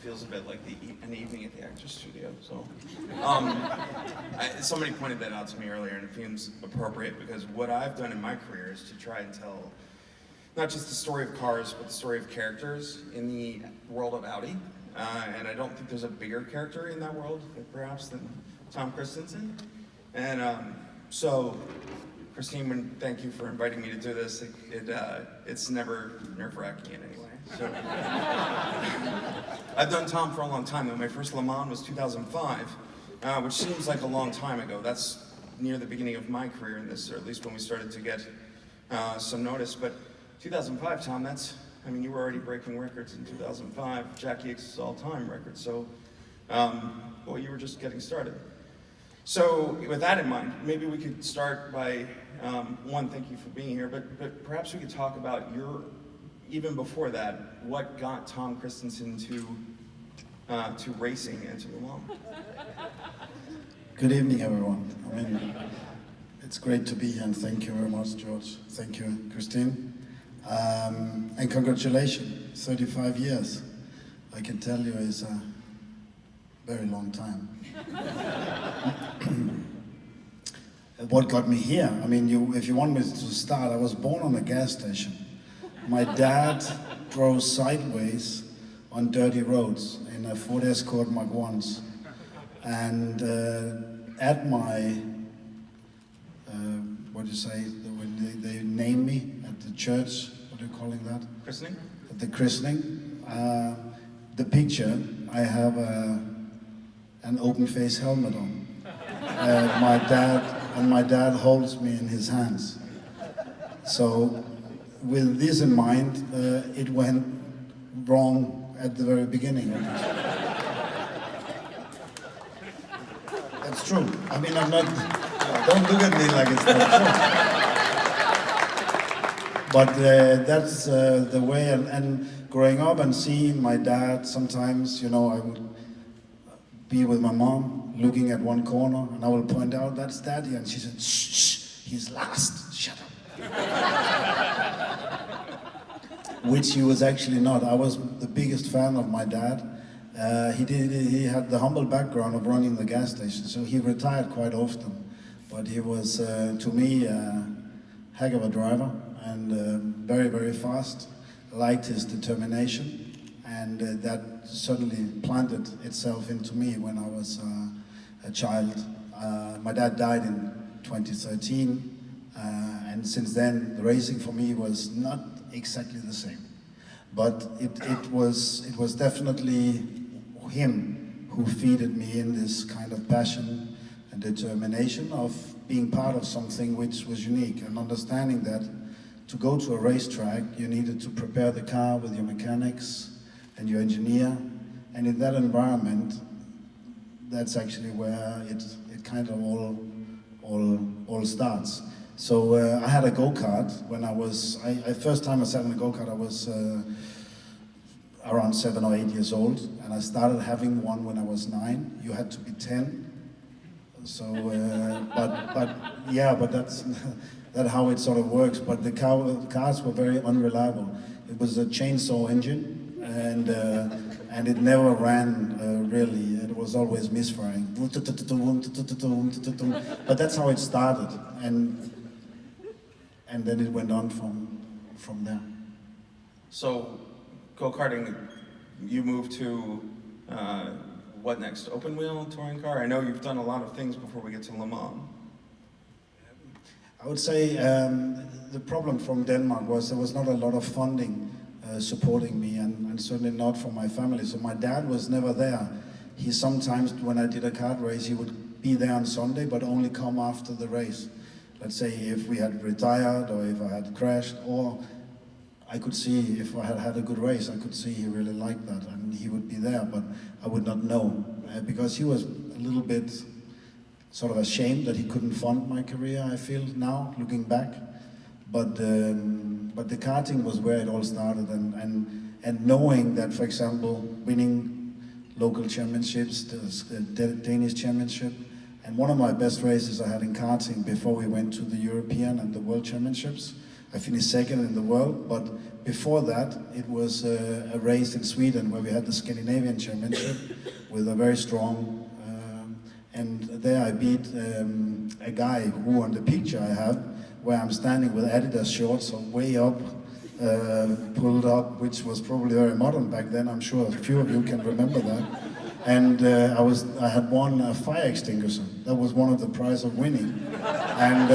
feels a bit like an evening at the Actors Studio. So, somebody pointed that out to me earlier, and it seems appropriate because what I've done in my career is to try and tell not just the story of cars, but the story of characters in the world of Audi. And I don't think there's a bigger character in that world, perhaps, than Tom Kristensen. And so, Christine, thank you for inviting me to do this. It's never nerve-wracking in any way. So, I've done Tom for a long time. My first Le Mans was 2005, which seems like a long time ago. That's near the beginning of my career in this, or at least when we started to get some notice. But 2005, Tom, you were already breaking records in 2005, Jack Yates' all-time record. So, well, you were just getting started. So, with that in mind, maybe we could start by, one, thank you for being here, but perhaps we could talk about even before that, what got Tom Kristensen to racing and to Le Mans? Good evening, everyone. It's great to be here, and thank you very much, George. Thank you, Christine. And congratulations, 35 years. I can tell you is a very long time. What got me here? If you want me to start, I was born on a gas station. My dad drove sideways on dirty roads in a Ford Escort Mark 1s. And at my, what do you say, when they name me at the church, what are you calling that? Christening? At the christening, the picture, I have an open face helmet on. My dad holds me in his hands. So with this in mind, it went wrong at the very beginning. That's true. I'm not, don't look at me like it's not true. But that's the way, and growing up and seeing my dad, sometimes, I would be with my mom, looking at one corner, and I will point out, that's Daddy, and she said, shh, shh, he's last, shut up. Which he was actually not. I was the biggest fan of my dad. He had the humble background of running the gas station, so he retired quite often. But he was, to me, a heck of a driver, and very, very fast. I liked his determination, and that certainly planted itself into me when I was a child. My dad died in 2013, and since then the racing for me was not exactly the same. But it was definitely him who feeded me in this kind of passion and determination of being part of something which was unique, and understanding that to go to a racetrack you needed to prepare the car with your mechanics and your engineer, and in that environment, that's actually where it kind of all starts. So I had a go-kart when first time I sat in a go-kart I was around 7 or 8 years old, and I started having one when I was 9. You had to be 10. So, but that's how it sort of works. But the cars were very unreliable. It was a chainsaw engine, and it never ran really. It was always misfiring. But that's how it started, and then it went on from there. So, go-karting, you moved to what next? Open wheel touring car? I know you've done a lot of things before we get to Le Mans. I would say the problem from Denmark was there was not a lot of funding supporting me, and certainly not for my family. So my dad was never there. He sometimes, when I did a kart race, he would be there on Sunday, but only come after the race. Let's say if we had retired, or if I had crashed, or I could see if I had had a good race, I could see he really liked that, and he would be there, but I would not know, because he was a little bit sort of ashamed that he couldn't fund my career, I feel now, looking back. But the karting was where it all started, and knowing that, for example, winning local championships, the Danish championship, and one of my best races I had in karting before we went to the European and the World Championships I finished second in the world, but before that, it was a race in Sweden where we had the Scandinavian Championship with a very strong, and there I beat a guy who on the picture I have, where I'm standing with Adidas shorts, so way up, pulled up, which was probably very modern back then. I'm sure a few of you can remember that. And I had won a fire extinguisher. That was one of the prize of winning. And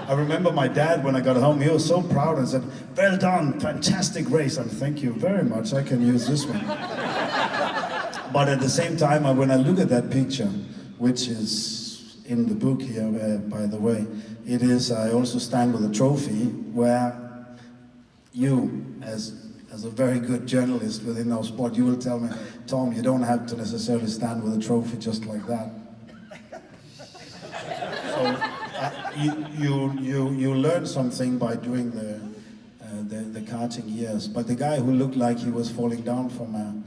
I remember my dad when I got home. He was so proud and said, "Well done, fantastic race." And thank you very much. I can use this one. But at the same time, when I look at that picture, which is in the book here, by the way, it is, I also stand with a trophy where you, as a very good journalist within our sport, you will tell me, "Tom, you don't have to necessarily stand with a trophy just like that." So you learn something by doing the karting years. But the guy who looked like he was falling down from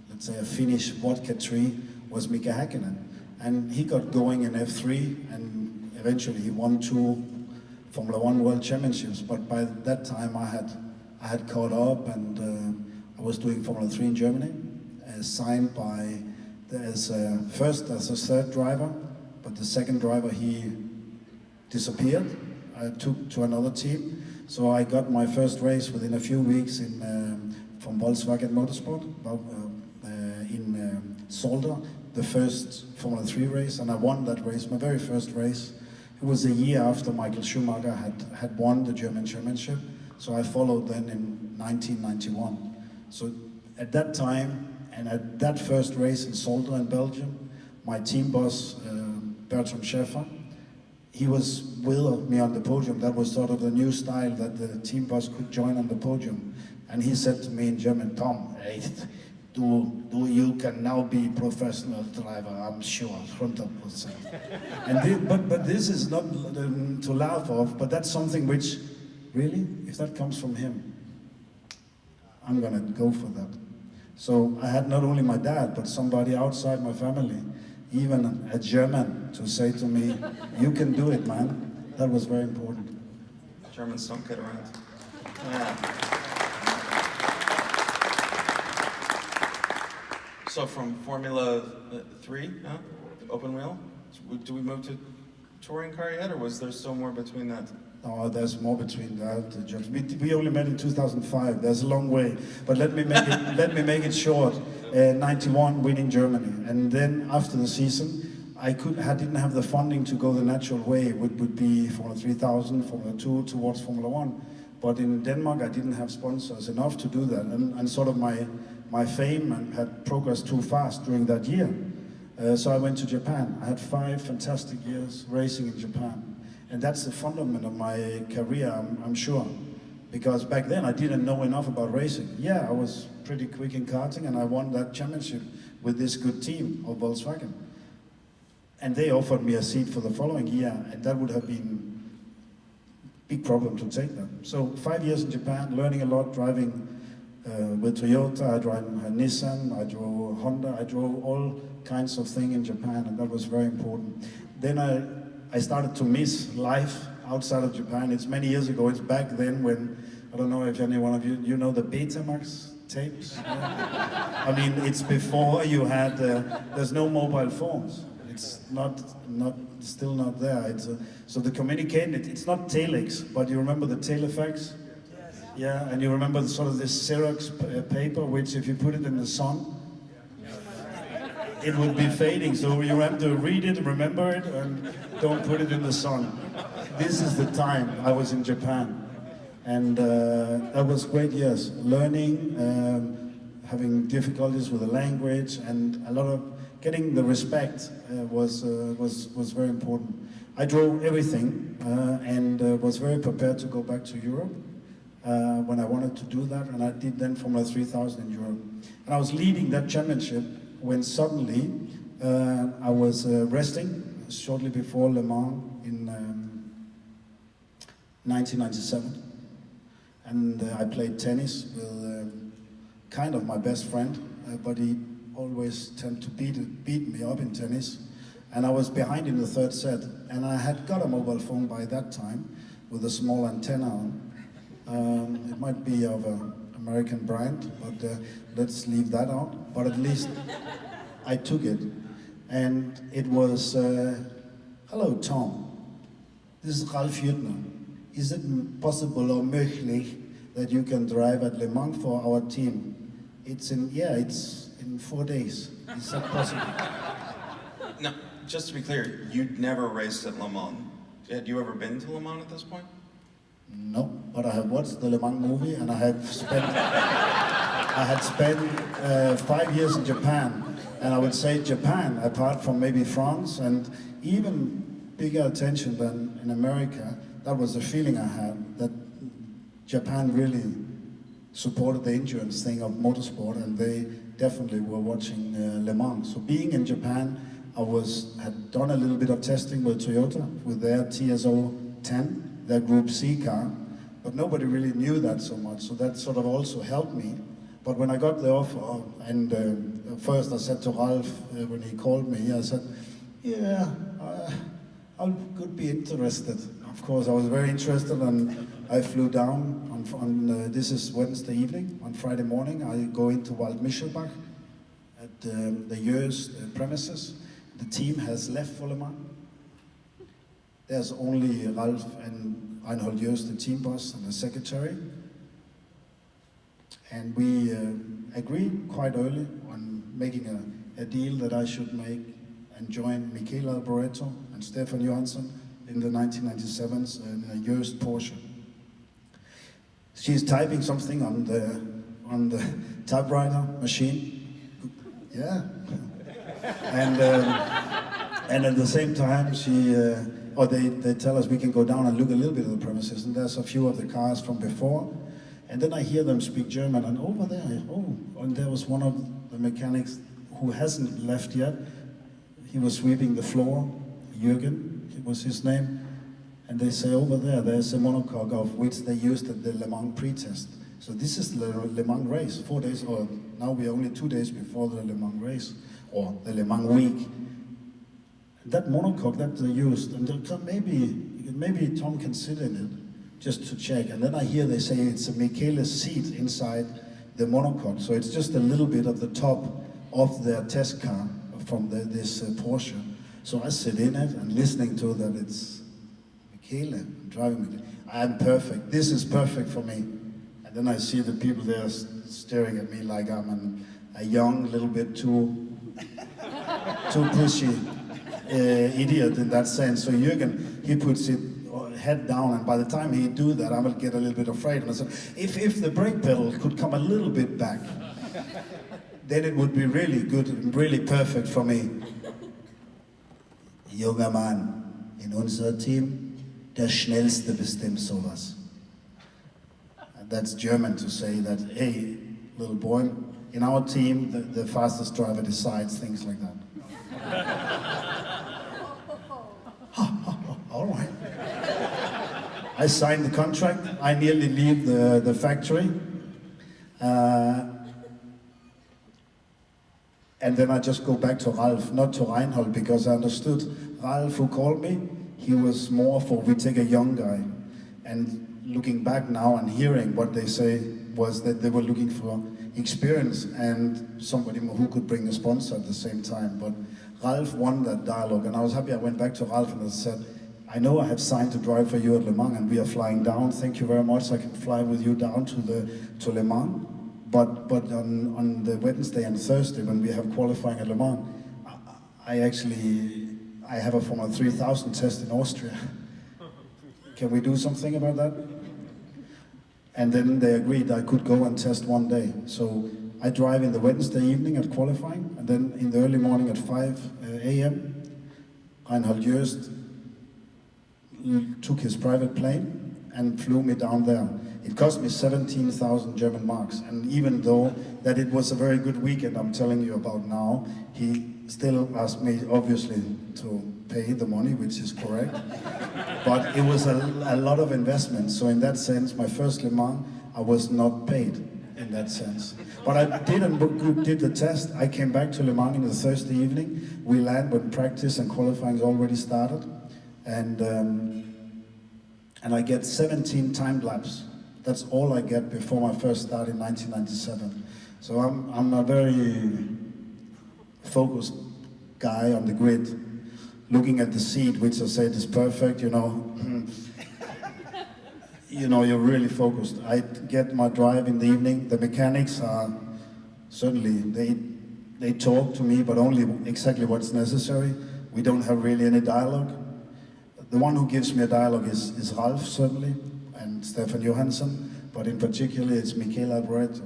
let's say a Finnish vodka tree was Mika Häkkinen, and he got going in F3, and eventually he won 2 Formula 1 World Championships. But by that time I had caught up, and I was doing Formula 3 in Germany, signed by first as a third driver, but the second driver, he disappeared. I took to another team, so I got my first race within a few weeks from Volkswagen Motorsport in Zolder, the first Formula 3 race, and I won that race, my very first race. It was a year after Michael Schumacher had won the German championship, so I followed then in 1991. So at that time, and at that first race in Zolder in Belgium, my team boss, Bertram Schäfer, he was with me on the podium. That was sort of the new style, that the team boss could join on the podium. And he said to me in German, "Tom, hey, you can now be professional driver, I'm sure, 100%. And but this is not to laugh off, but that's something which, really, if that comes from him, I'm gonna go for that. So I had not only my dad, but somebody outside my family, even a German, to say to me, "You can do it, man." That was very important. Germans don't get around. Yeah. So from Formula 3, open wheel, do we move to touring car yet, or was there still more between that? Oh, there's more between that, George. We only met in 2005. There's a long way, but let me make it short. 91 winning Germany, and then after the season, I didn't have the funding to go the natural way. It would be Formula 3000, Formula 2 towards Formula 1. But in Denmark, I didn't have sponsors enough to do that, and sort of my fame had progressed too fast during that year. So I went to Japan. I had 5 fantastic years racing in Japan. And that's the fundament of my career, I'm sure. Because back then I didn't know enough about racing. Yeah, I was pretty quick in karting, and I won that championship with this good team of Volkswagen. And they offered me a seat for the following year, and that would have been a big problem to take that. So 5 years in Japan, learning a lot, driving with Toyota, I drove Nissan, I drove Honda, I drove all kinds of things in Japan, and that was very important. Then I started to miss life outside of Japan. It's many years ago. It's back then when, I don't know if any one of you know the Betamax tapes? Yeah. I mean, it's before you had, there's no mobile phones. It's still not there. So the communicating, it's not telex, but you remember the telefax? Yes. Yeah, and you remember sort of this Xerox paper, which if you put it in the sun, it would be fading, so you have to read it, remember it, and don't put it in the sun. This is the time I was in Japan, and that was great years. Learning, having difficulties with the language, and a lot of getting the respect was very important. I drove everything and was very prepared to go back to Europe when I wanted to do that, and I did then Formula 3000 in Europe. And I was leading that championship when suddenly I was resting shortly before Le Mans in 1997. And I played tennis with kind of my best friend, but he always tended to beat me up in tennis. And I was behind in the third set, and I had got a mobile phone by that time, with a small antenna on. It might be of an American brand, but let's leave that out. But at least I took it. And it was, hello Tom, this is Ralf Jüttner. Is it possible or möglich that you can drive at Le Mans for our team? It's in 4 days. Is that possible? No, just to be clear, you'd never raced at Le Mans. Had you ever been to Le Mans at this point? No, but I have watched the Le Mans movie and I had spent 5 years in Japan. And I would say Japan, apart from maybe France, and even bigger attention than in America, that was the feeling I had, that Japan really supported the endurance thing of motorsport, and they definitely were watching Le Mans. So being in Japan, I had done a little bit of testing with Toyota, with their TSO 10, their Group C car, but nobody really knew that so much, so that sort of also helped me. But when I got the offer, and first I said to Ralf, when he called me, I said, yeah, I could be interested. Of course, I was very interested, and I flew down on this is Wednesday evening. On Friday morning, I go into Waldmichelbach at the Jörs premises. The team has left for Le Mans. There's only Ralf and Reinhold Jörs, the team boss, and the secretary. And we agreed quite early on making a deal that I should make and join Michele Alboreto and Stefan Johansson in the 1997s in a Jörs Porsche. She's typing something on the typewriter machine. Yeah. And at the same time, they tell us we can go down and look a little bit at the premises, and there's a few of the cars from before. And then I hear them speak German, and over there, and there was one of the mechanics who hasn't left yet. He was sweeping the floor, Jürgen was his name. And they say over there's a monocoque of which they used at the Le Mans pre-test. So this is the Le Mans race, 4 days, or now we're only 2 days before the Le Mans race, or the Le Mans week. That monocoque that they used, and maybe Tom can sit in it, just to check. And then I hear they say it's a Michele's seat inside the monocoque. So it's just a little bit of the top of their test car from this Porsche. So I sit in it and listening to that it's Michele, I'm driving Michele. I'm perfect, this is perfect for me. And then I see the people there staring at me like I'm a young, little bit too pushy idiot in that sense. So Jürgen, he puts it head down, and by the time he do that, I will get a little bit afraid. And I said, if the brake pedal could come a little bit back, then it would be really good and really perfect for me. Junger Mann, in unser Team, der Schnellste bestimmt sowas. And that's German to say that, hey, little boy, in our team, the fastest driver decides things like that. All right. I signed the contract. I nearly leave the factory. And then I just go back to Ralf, not to Reinhold, because I understood Ralf, who called me, he was more for we take a young guy. And looking back now and hearing what they say was that they were looking for experience and somebody who could bring a sponsor at the same time. But Ralf won that dialogue, and I was happy. I went back to Ralf and I said, I know I have signed to drive for you at Le Mans, and we are flying down. Thank you very much. I can fly with you down to Le Mans. But on the Wednesday and Thursday when we have qualifying at Le Mans, I have a Formula 3000 test in Austria. Can we do something about that? And then they agreed I could go and test one day. So I drive in the Wednesday evening at qualifying, and then in the early morning at 5 a.m. Reinhold Jörs took his private plane and flew me down there. It cost me 17,000 German marks, and even though that it was a very good weekend I'm telling you about now, he still asked me, obviously, to pay the money, which is correct. But it was a lot of investment, so in that sense, my first Le Mans, I was not paid in that sense. But I did the test. I came back to Le Mans in the Thursday evening. We land when practice and qualifying already started. And and I get 17 time laps. That's all I get before my first start in 1997. So I'm a very focused guy on the grid, looking at the seat, which I said is perfect, you know. You know, you're really focused. I get my drive in the evening. The mechanics are certainly, they talk to me, but only exactly what's necessary. We don't have really any dialogue. The one who gives me a dialogue is Ralf, certainly, and Stefan Johansson, but in particular it's Michele Alboreto.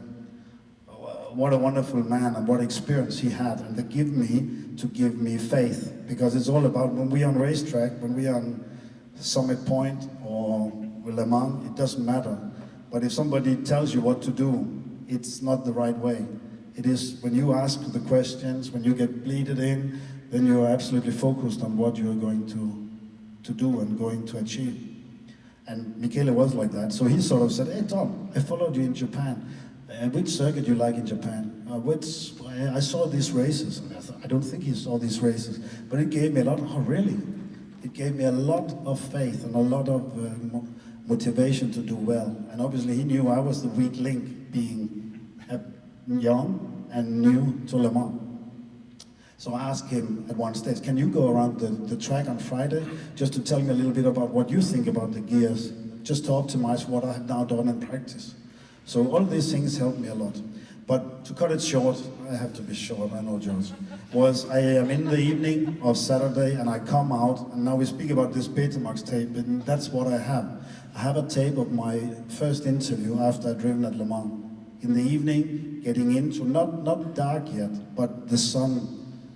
What a wonderful man and what experience he had, and they give me faith, because it's all about when we're on racetrack, when we're on Summit Point or Le Mans, it doesn't matter. But if somebody tells you what to do, it's not the right way. It is when you ask the questions, when you get bleeded in, then you're absolutely focused on what you're going to do and going to achieve. And Michele was like that, so he sort of said, "Hey Tom, I followed you in Japan. Which circuit you like in Japan? I saw these races." And I thought, I don't think he saw these races, but it gave me a lot. Oh, really? It gave me a lot of faith and a lot of motivation to do well. And obviously, he knew I was the weak link, being young and new to Le Mans. So I asked him at one stage, "Can you go around the track on Friday just to tell me a little bit about what you think about the gears, just to optimize what I have now done in practice?" So all these things helped me a lot. But to cut it short, I have to be short, I know, George, I am in the evening of Saturday and I come out, and now we speak about this Betamax tape, and that's what I have. I have a tape of my first interview after I'd driven at Le Mans. In the evening, getting into, not dark yet, but the sun,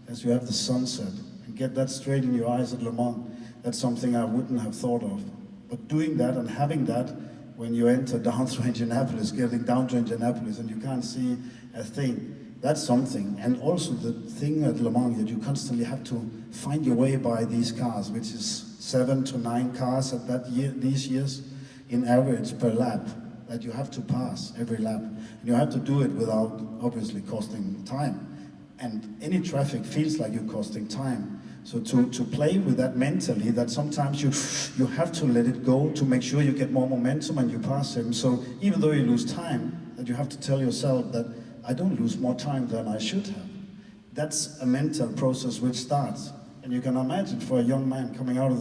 as you have the sunset, and get that straight in your eyes at Le Mans, that's something I wouldn't have thought of. But doing that and having that, when you enter down through Indianapolis, getting down to Indianapolis and you can't see a thing, that's something. And also the thing at Le Mans, that you constantly have to find your way by these cars, which is 7 to 9 cars at these years, in average per lap, that you have to pass every lap. And you have to do it without obviously costing time. And any traffic feels like you're costing time. So to play with that mentally, that sometimes you have to let it go to make sure you get more momentum and you pass him. So even though you lose time, that you have to tell yourself that I don't lose more time than I should have. That's a mental process which starts. And you can imagine for a young man coming out of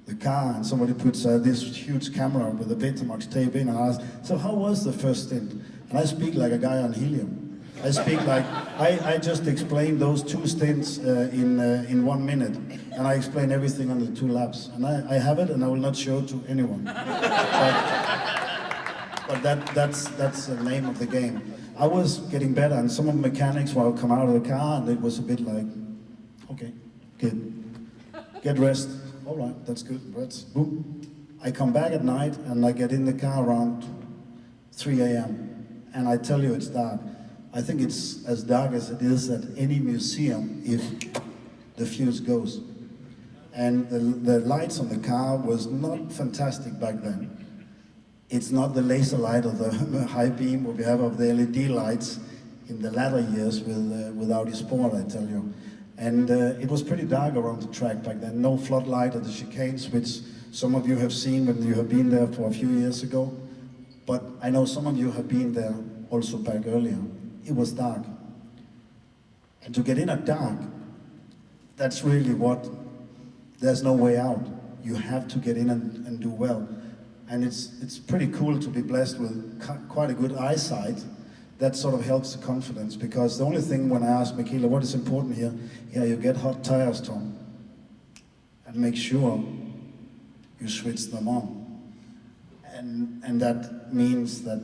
the car and somebody puts this huge camera with a Betamax tape in and asks, "So how was the first stint?" And I speak like a guy on helium. I speak like, I just explained those 2 stints in 1 minute, and I explain everything on the 2 laps. And I have it, and I will not show it to anyone. But that's the name of the game. I was getting better, and some of the mechanics will come out of the car, and it was a bit like, okay, good. Get rest. All right, that's good. Rest. Boom. I come back at night, and I get in the car around 3 a.m., and I tell you it's dark. I think it's as dark as it is at any museum if the fuse goes. And the lights on the car was not fantastic back then. It's not the laser light or the high beam what we have of the LED lights in the latter years with Audi Sport, I tell you. And it was pretty dark around the track back then. No floodlight at the chicanes, which some of you have seen when you have been there for a few years ago. But I know some of you have been there also back earlier. It was dark. And to get in at dark, that's really there's no way out. You have to get in and do well. And it's pretty cool to be blessed with quite a good eyesight. That sort of helps the confidence, because the only thing when I ask Michele, what is important here? Yeah, you get hot tires, Tom. And make sure you switch them on. And that means that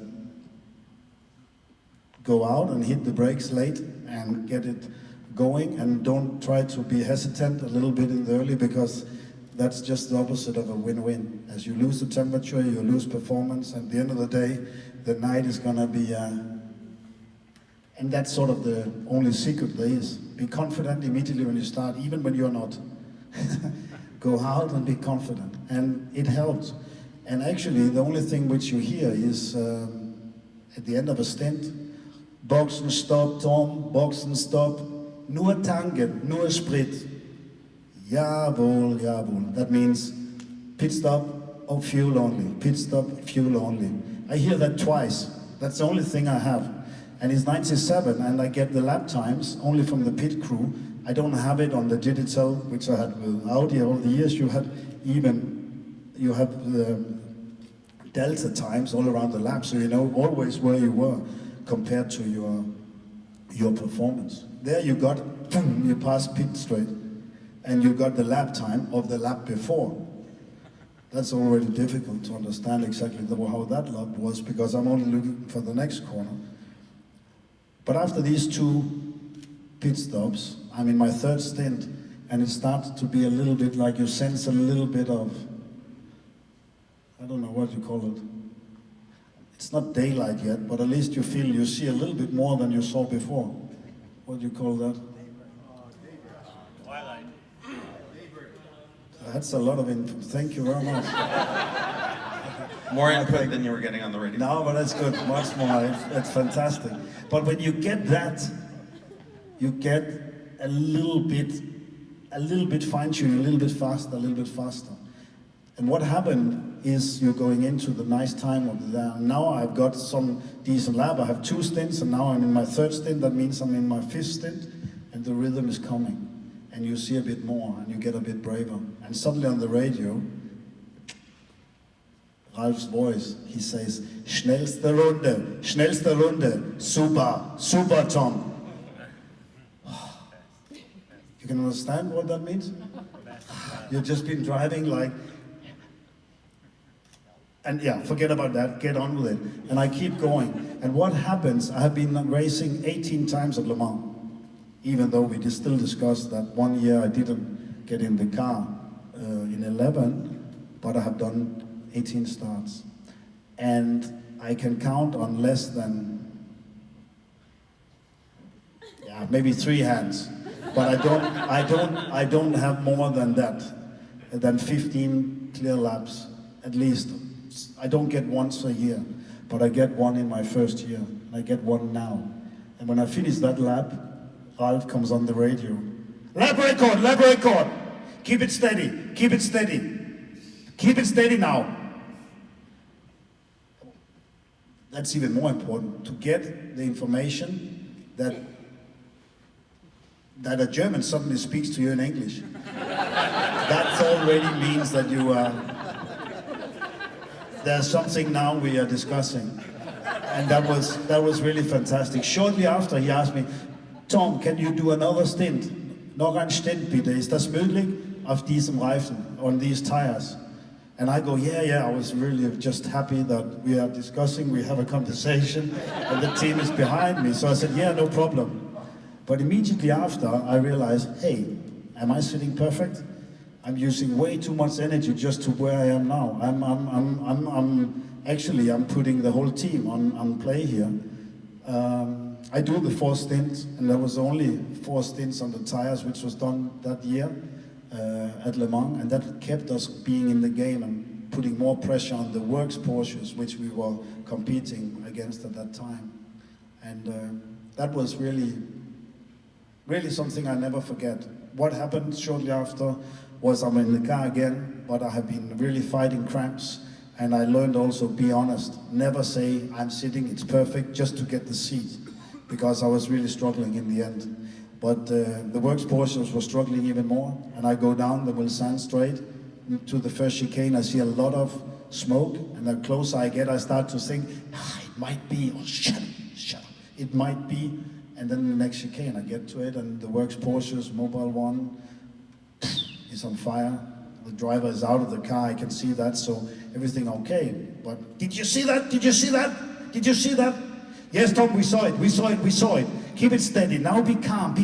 go out and hit the brakes late and get it going, and don't try to be hesitant a little bit in the early, because that's just the opposite of a win-win. As you lose the temperature, you lose performance, and at the end of the day, the night is gonna be, and that's sort of the only secret there is. Be confident immediately when you start, even when you're not. Go out and be confident, and it helps. And actually, the only thing which you hear is, at the end of a stint, Boxen stop, Tom, Boxen stop, nur tanken, nur Sprit. Jawohl, jawohl. That means pit stop, oh, fuel only. Pit stop, fuel only. I hear that twice. That's the only thing I have. And it's 97, and I get the lap times only from the pit crew. I don't have it on the digital, which I had with Audi all the years. You have the delta times all around the lap, so you know always where you were compared to your performance. There you got, you passed pit straight, and you got the lap time of the lap before. That's already difficult to understand exactly how that lap was, because I'm only looking for the next corner. But after these 2 pit stops, I'm in my 3rd stint, and it starts to be a little bit like you sense a little bit of, I don't know what you call it. It's not daylight yet, but at least you feel you see a little bit more than you saw before. What do you call that? Twilight. That's a lot of input. Thank you very much. More input than you were getting on the radio. No, but that's good. Much more. It's fantastic. But when you get that, you get a little bit fine-tuned, a little bit faster. And what happened is you're going into the nice time of the, now I've got some decent lap. I have 2 stints, and now I'm in my 3rd stint. That means I'm in my 5th stint, and the rhythm is coming. And you see a bit more, and you get a bit braver. And suddenly on the radio, Ralf's voice, he says, schnellste Runde, super Tom. You can understand what that means? You've just been driving like, and yeah, forget about that, get on with it. And I keep going. And what happens, I have been racing 18 times at Le Mans, even though we still discussed that one year I didn't get in the car in 11, but I have done 18 starts. And I can count on less than, maybe 3 hands. But I don't have more than that, than 15 clear laps, at least. I don't get once a year, but I get one in my 1st year, and I get one now. And when I finish that lap, Ralf comes on the radio. Lap record! Keep it steady. Keep it steady now. That's even more important, to get the information that a German suddenly speaks to you in English. That already means that you there's something now we are discussing. And that was really fantastic. Shortly after he asked me, Tom, can you do another stint? Noch ein Stint bitte, ist das möglich? Auf diesem Reifen, on these tires. And I go, yeah, I was really just happy that we are discussing, we have a conversation, and the team is behind me. So I said, yeah, no problem. But immediately after, I realized, hey, am I sitting perfect? I'm using way too much energy just to where I am now. I'm putting the whole team on play here. I do the 4 stints, and there was only 4 stints on the tires, which was done that year at Le Mans, and that kept us being in the game and putting more pressure on the works Porsches, which we were competing against at that time. And that was really something I never forget. What happened shortly after was I'm in the car again, but I have been really fighting cramps, and I learned also, be honest, never say I'm sitting, it's perfect, just to get the seat, because I was really struggling in the end. But the works Porsches were struggling even more, and I go down the Mulsanne straight to the first chicane. I see a lot of smoke, and the closer I get, I start to think, it might be, oh, shut up, it might be. And then the next chicane, I get to it, and the works Porsches, Mobile One, is on fire. The driver is out of the car, I can see that, so everything okay. But did you see that? Did you see that? Did you see that? Yes, Tom, we saw it. Keep it steady. Now be calm.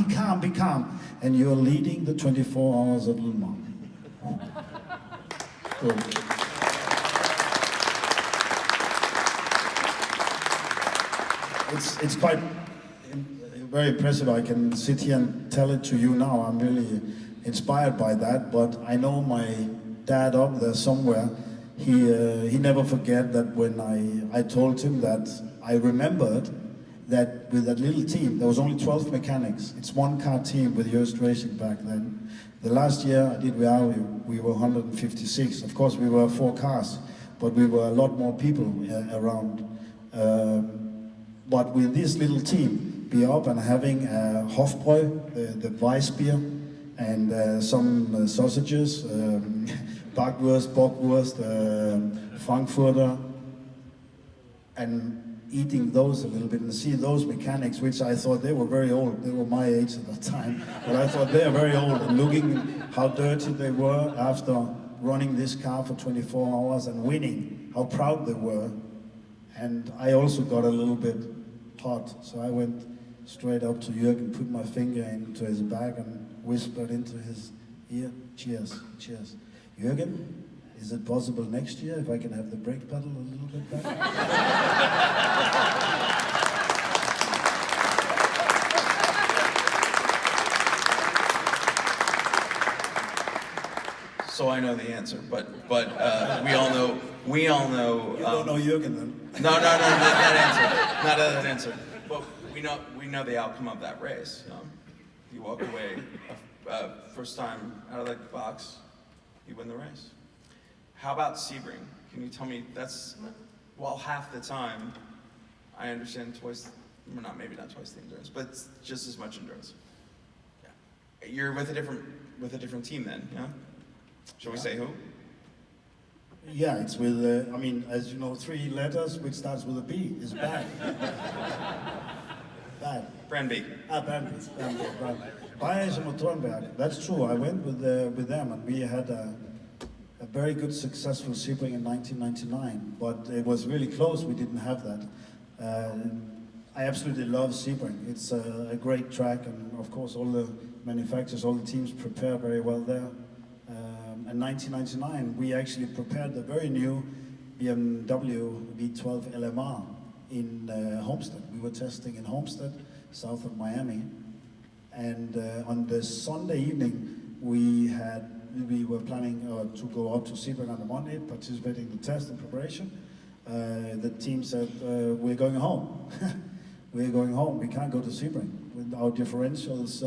And you're leading the 24 hours of Le Mans. Good. It's quite very impressive. I can sit here and tell it to you now. I'm really inspired by that, but I know my dad up there somewhere, he never forget that when I told him that I remembered that with that little team, there was only 12 mechanics. It's one car team with Yost Racing back then. The last year I did with Audi, we were 156. Of course, we were 4 cars, but we were a lot more people around. But with this little team, be up and having Hofbräu, the Weiss beer, and some sausages, Backwurst, Bockwurst, Frankfurter, and eating those a little bit and see those mechanics, which I thought they were very old. They were my age at that time, but I thought they are very old, and looking how dirty they were after running this car for 24 hours and winning, how proud they were. And I also got a little bit hot, so I went straight up to Jürgen, put my finger into his bag and whispered into his ear, cheers, cheers. Jürgen, is it possible next year if I can have the brake pedal a little bit back? So I know the answer, but we all know. You don't know Jürgen then? No, not that answer. But we know the outcome of that race. You walk away first time out of the box, you win the race. How about Sebring? Can you tell me, that's, well, half the time, I understand twice, well, maybe not twice the endurance, but it's just as much endurance. Yeah. You're with a different team then, yeah? Shall we say who? Yeah, it's with, I mean, as you know, 3 letters, which starts with a B, is bad. Bad. Brandby. Brandby. Bayerische Motorenwerk. That's true. I went with them, and we had a very good, successful Sebring in 1999. But it was really close. We didn't have that. I absolutely love Sebring. It's a great track, and of course, all the manufacturers, all the teams prepare very well there. In 1999, we actually prepared the very new BMW V12 LMR in Homestead. We were testing in Homestead, south of Miami. And on the Sunday evening, we were planning to go out to Sebring on the Monday, participating in the test and preparation. The team said, we're going home. We're going home. We can't go to Sebring. With our differentials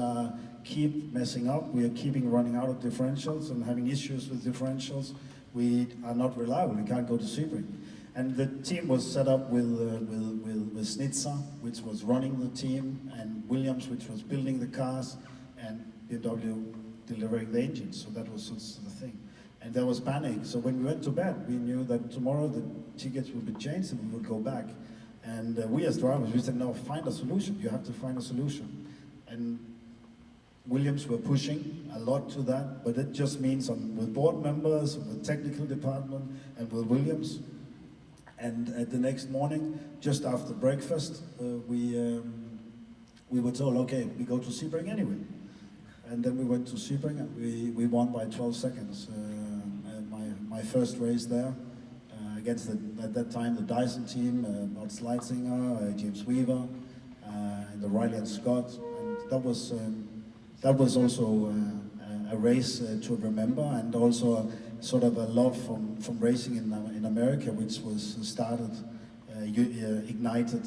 keep messing up. We are keeping running out of differentials and having issues with differentials. We are not reliable. We can't go to Sebring. And the team was set up with Snitzer, which was running the team, and Williams, which was building the cars, and BMW delivering the engines. So that was sort of the thing. And there was panic. So when we went to bed, we knew that tomorrow the tickets would be changed and we would go back. And we as drivers, we said, no, find a solution. You have to find a solution. And Williams were pushing a lot to that, but it just means with board members, with technical department, and with Williams. And the next morning, just after breakfast, we were told, okay, we go to Sebring anyway. And then we went to Sebring, and we won by 12 seconds. My first race there against at that time the Dyson team, Matt Sleitzinger, James Weaver, and the Riley and Scott, and that was also a race to remember, and also sort of a love from racing in America, which was started, ignited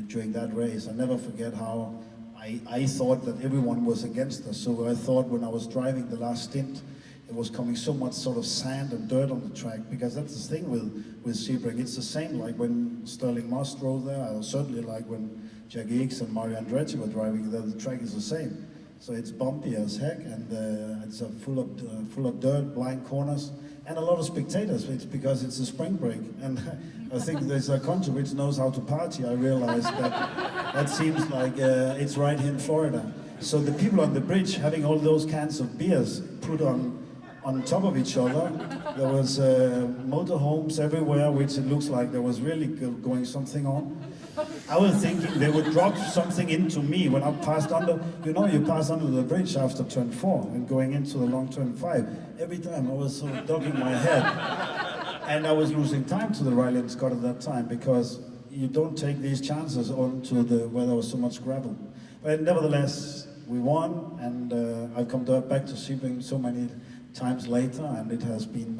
during that race. I never forget how I thought that everyone was against us. So I thought when I was driving the last stint, it was coming so much sort of sand and dirt on the track, because that's the thing with Sebring. It's the same like when Sterling Moss drove there, or certainly like when Jack Hicks and Mario Andretti were driving there. The track is the same. So it's bumpy as heck, and it's full of dirt, blind corners, and a lot of spectators. It's because it's a spring break, and I think there's a country which knows how to party. I realized that seems like it's right here in Florida. So the people on the bridge having all those cans of beers put on top of each other. There was motorhomes everywhere, which it looks like there was really going something on. I was thinking they would drop something into me when I passed under, you pass under the bridge after turn 4 and going into the long turn 5. Every time I was sort of ducking my head. And I was losing time to the Riley and Scott at that time, because you don't take these chances onto where there was so much gravel. But nevertheless, we won, and I've come back to Sebring so many times later, and it has been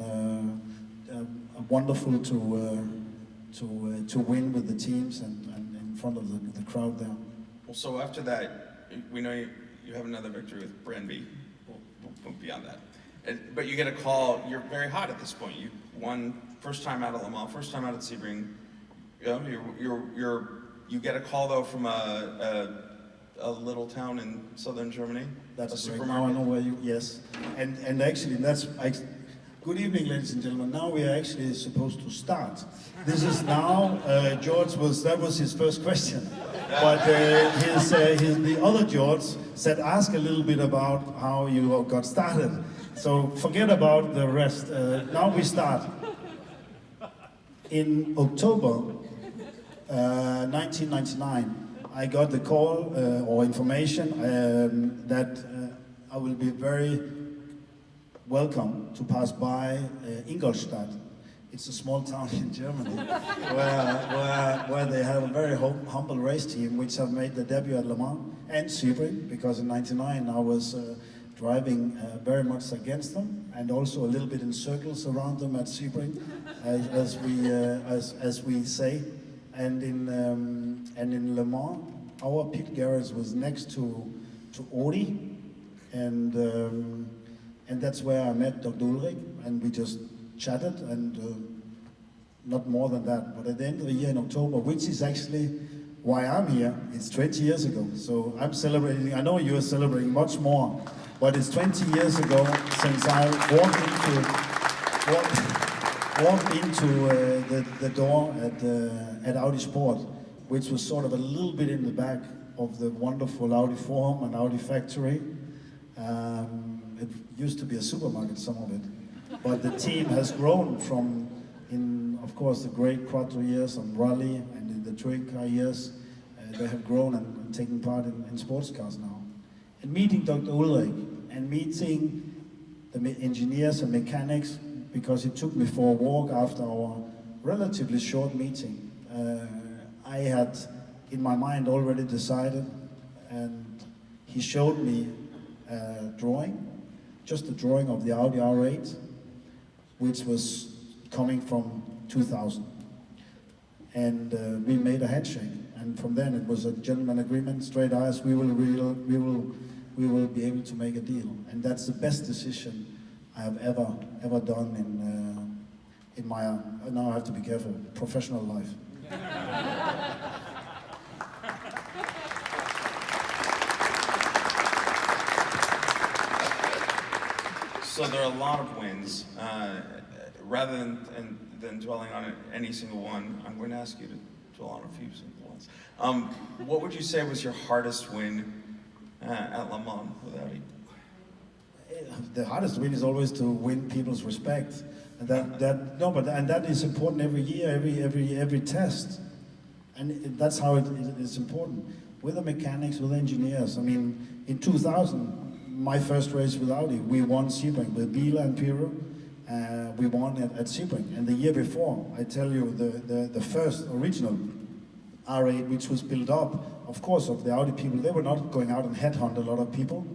wonderful to win with the teams and in front of the crowd there. Well, so after that, we know you have another victory with Brandby. beyond that. But you get a call, you're very hot at this point. You won first time out at Le Mans, first time out at Sebring. You get a call though from a little town in southern Germany. That's a supermarket. supermarket. Now I know where you, yes. And actually good evening, ladies and gentlemen. Now we are actually supposed to start. This is now, that was his first question. But the other George said, ask a little bit about how you got started. So forget about the rest. Now we start. In October 1999, I got the call or information that I will be very welcome to pass by Ingolstadt. It's a small town in Germany where they have a very humble race team which have made the debut at Le Mans and Sebring, because in '99 I was driving very much against them and also a little bit in circles around them at Sebring, as we say. And in Le Mans, our pit garage was next to Audi, and that's where I met Dr. Ulrich, and we just chatted, and not more than that. But at the end of the year in October, which is actually why I'm here, it's 20 years ago. So I'm celebrating. I know you are celebrating much more, but it's 20 years ago since I walked into the door at Audi Sport, which was sort of a little bit in the back of the wonderful Audi Forum and Audi factory. It used to be a supermarket, some of it. But the team has grown from, of course, the great quattro years on rally and in the touring car years. They have grown and taken part in sports cars now. And meeting Dr. Ulrich and meeting the engineers and mechanics, because it took me for a walk after our relatively short meeting. I had, in my mind, already decided, and he showed me a drawing, just a drawing of the Audi R8, which was coming from 2000. And we made a handshake, and from then it was a gentleman agreement, straight eyes, we will be able to make a deal. And that's the best decision I have ever done in my, now I have to be careful, professional life. So there are a lot of wins. Rather than dwelling on any single one, I'm going to ask you to dwell on a few single ones. What would you say was your hardest win at Le Mans with Audi? The hardest win is always to win people's respect, and that is important every year, every test, and that's how it is important with the mechanics, with the engineers. I mean, in 2000, my first race with Audi, we won Sebring with Biela and Pirro. We won at Sebring, and the year before, I tell you, the first original R8, which was built up, of course, of the Audi people. They were not going out and headhunt a lot of people.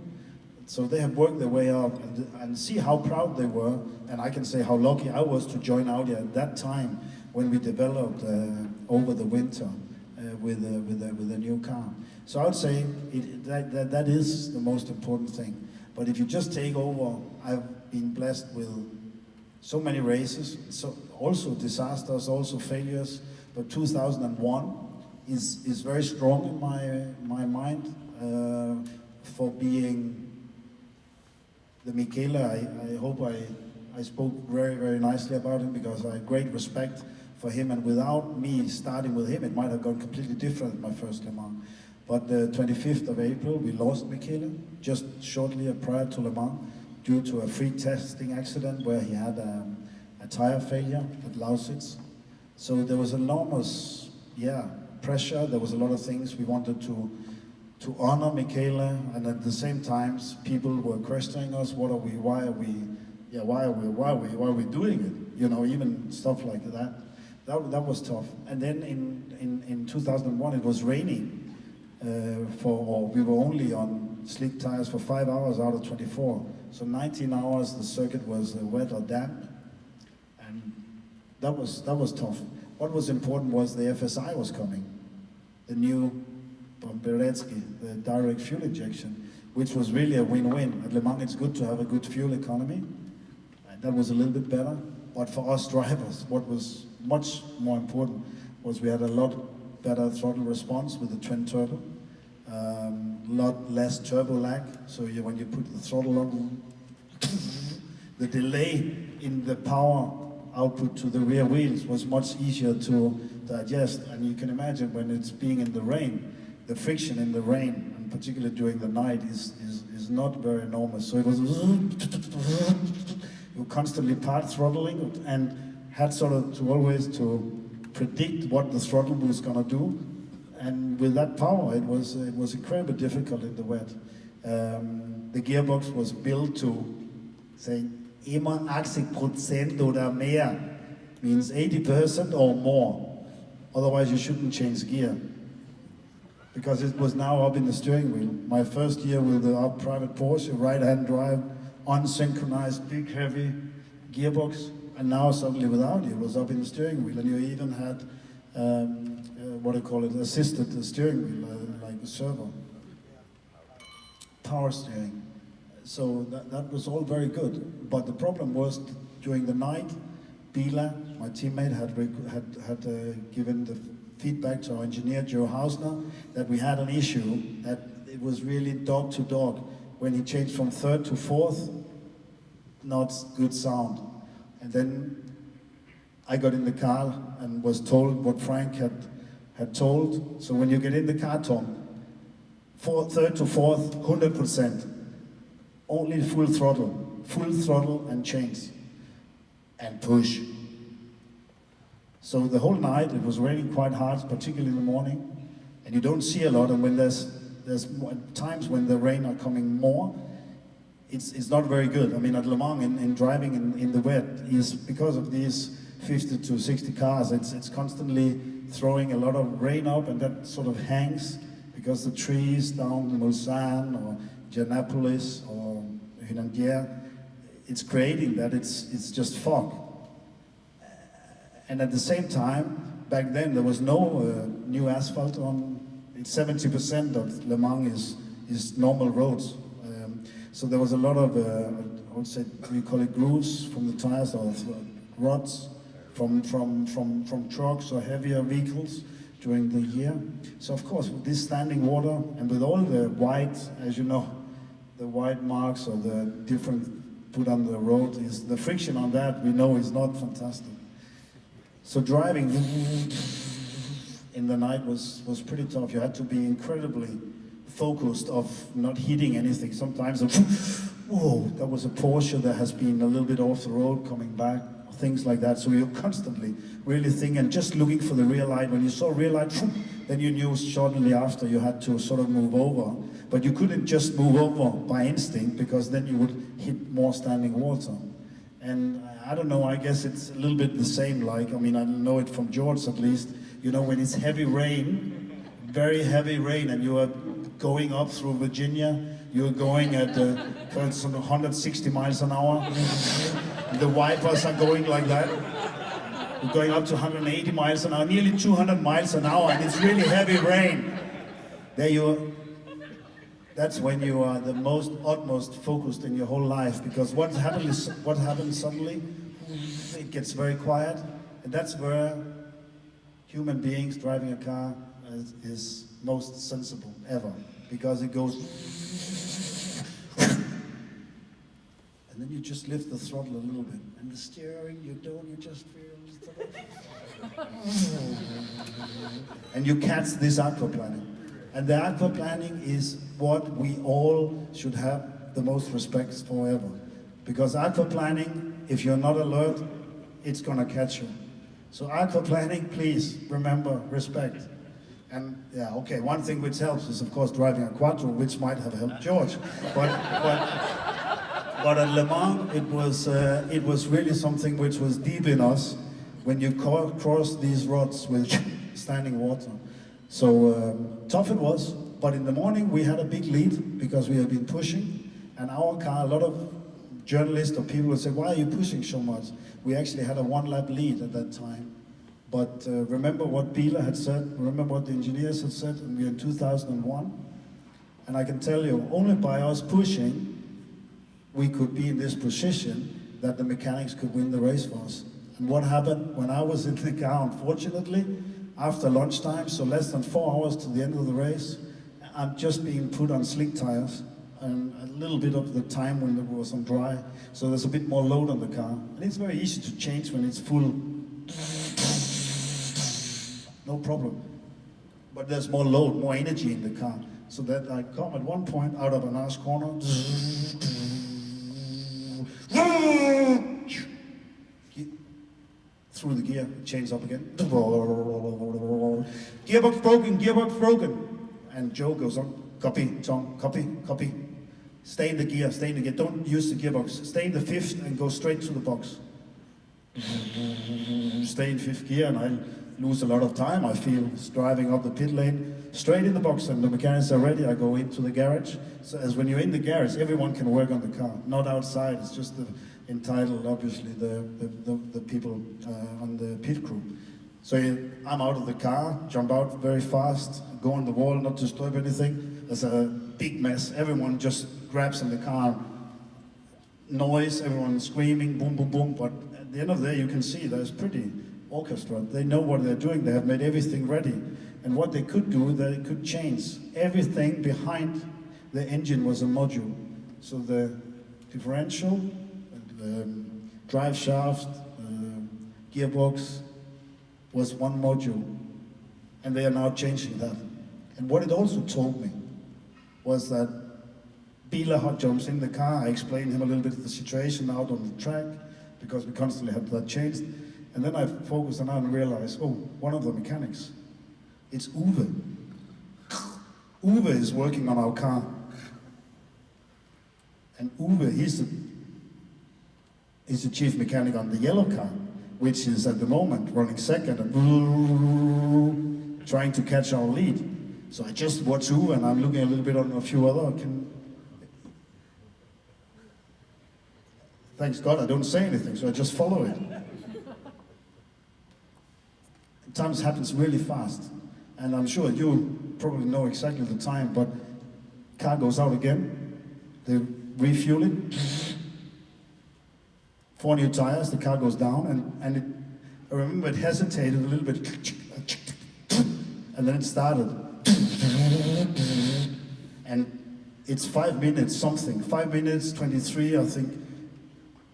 So they have worked their way up, and see how proud they were, and I can say how lucky I was to join Audi at that time when we developed over the winter with a new car. So I would say that is the most important thing. But if you just take over, I've been blessed with so many races, so also disasters, also failures. But 2001 is very strong in my mind for being. The Michele, I hope I spoke very, very nicely about him, because I have great respect for him, and without me starting with him, it might have gone completely different at my first Le Mans. But the 25th of April, we lost Michele, just shortly prior to Le Mans, due to a free testing accident where he had a tire failure at Lausitz. So there was enormous, pressure. There was a lot of things we wanted to honor Michele, and at the same time, people were questioning us. Why are we doing it? You know, even stuff like that. That was tough. And then in 2001, it was raining. We were only on slick tires for 5 hours out of 24. So 19 hours the circuit was wet or damp, and that was tough. What was important was the FSI was coming, the new Beretsky, the direct fuel injection, which was really a win-win. At Le Mans, it's good to have a good fuel economy, and that was a little bit better. But for us drivers, what was much more important was we had a lot better throttle response with the twin turbo, lot less turbo lag. So when you put the throttle on, the delay in the power output to the rear wheels was much easier to digest. And you can imagine when it's being in the rain, the friction in the rain, and particularly during the night, is not very enormous. So it was you constantly part throttling and had sort of to always to predict what the throttle was going to do. And with that power, it was incredibly difficult in the wet. The gearbox was built to say immer 80% oder mehr, means 80% or more. Otherwise, you shouldn't change gear, because it was now up in the steering wheel. My first year with our private Porsche, right-hand drive, unsynchronized, big, heavy gearbox, and now suddenly with Audi, it was up in the steering wheel, and you even had what do you call it, assisted steering wheel, like a servo, power steering. So that was all very good. But the problem was during the night, Bila, my teammate, had given the feedback to our engineer, Joe Hausner, that we had an issue, that it was really dog to dog. When he changed from third to fourth, not good sound. And then I got in the car and was told what Frank had told. So when you get in the car, Tom, third to fourth, 100%. Only full throttle and chains, and push. So the whole night it was raining quite hard, particularly in the morning, and you don't see a lot. And when there's times when the rain are coming more, it's not very good. I mean, at Le Mans, in driving in the wet, is because of these 50 to 60 cars, it's constantly throwing a lot of rain up, and that sort of hangs because the trees down in Mulsanne or Giannapolis or Hunandière, it's creating that it's just fog. And at the same time, back then there was no new asphalt on. 70% of Le Mans is normal roads. So there was a lot of, I would say, we call it grooves from the tires, or rods from trucks or heavier vehicles during the year. So of course, with this standing water and with all the white, as you know, the white marks or the different put on the road, is the friction on that we know is not fantastic. So driving in the night was pretty tough. You had to be incredibly focused of not hitting anything. Sometimes, whoa, that was a Porsche that has been a little bit off the road coming back, things like that. So you're constantly really thinking and just looking for the rear light. When you saw rear light, then you knew shortly after you had to sort of move over. But you couldn't just move over by instinct, because then you would hit more standing water. And I don't know, I guess it's a little bit the same, like, I mean, I know it from George at least, you know, when it's heavy rain, very heavy rain, and you are going up through Virginia, you're going at 160 miles an hour, the wipers are going like that, you're going up to 180 miles an hour, nearly 200 miles an hour, and it's really heavy rain. That's when you are the utmost focused in your whole life, because what happens suddenly, it gets very quiet, and that's where human beings driving a car is most sensible ever, because it goes, and then you just lift the throttle a little bit, and the steering, you just feel, and you catch this aquaplaning. And the aquaplaning is what we all should have the most respect for ever. Because aquaplaning, if you're not alert, it's gonna catch you. So aquaplaning, please remember, respect. And yeah, okay, one thing which helps is of course driving a quattro, which might have helped George. But at Le Mans, it was really something which was deep in us when you cross these rods with standing water. So tough it was, but in the morning we had a big lead because we had been pushing, and our car, a lot of journalists or people would say, why are you pushing so much? We actually had a one-lap lead at that time. But remember what Bila had said, remember what the engineers had said, and we're in 2001, And I can tell you, only by us pushing, we could be in this position that the mechanics could win the race for us. And what happened when I was in the car, unfortunately, after lunchtime, so less than 4 hours to the end of the race, I'm just being put on slick tires, and a little bit of the time when it was on dry, so there's a bit more load on the car. And it's very easy to change when it's full. No problem. But there's more load, more energy in the car. So that I come at one point out of a nice corner, through the gear, change up again. Gearbox broken, gearbox broken. And Joe goes on, copy, Tom, copy, copy. Stay in the gear, stay in the gear. Don't use the gearbox. Stay in the fifth and go straight to the box. Stay in fifth gear, and I lose a lot of time. I feel driving up the pit lane, straight in the box, and the mechanics are ready. I go into the garage. So as when you're in the garage, everyone can work on the car, not outside. It's just entitled, obviously, the people on the pit crew. So I'm out of the car, jump out very fast, go on the wall, not disturb anything. There's a big mess. Everyone just grabs in the car. Noise, everyone screaming, boom, boom, boom. But at the end of the day, you can see there's pretty orchestra. They know what they're doing. They have made everything ready. And what they could do, they could change. Everything behind the engine was a module. So the differential, the drive shaft, gearbox was one module. And they are now changing that. And what it also told me was that Biela jumps in the car. I explained him a little bit of the situation out on the track, because we constantly had that changed. And then I focused on that and realized, oh, one of the mechanics, it's Udvar. Udvar is working on our car. And Udvar, he's the chief mechanic on the yellow car, which is at the moment running second and trying to catch our lead. So I just watch Udvar, and I'm looking a little bit on a few other. Thanks God I don't say anything, so I just follow it. Times happens really fast, and I'm sure you probably know exactly the time, but car goes out again, they refuel it, 4 new tires, the car goes down, and I remember it hesitated a little bit, and then it started. And it's 5 minutes something, 5 minutes 23, I think.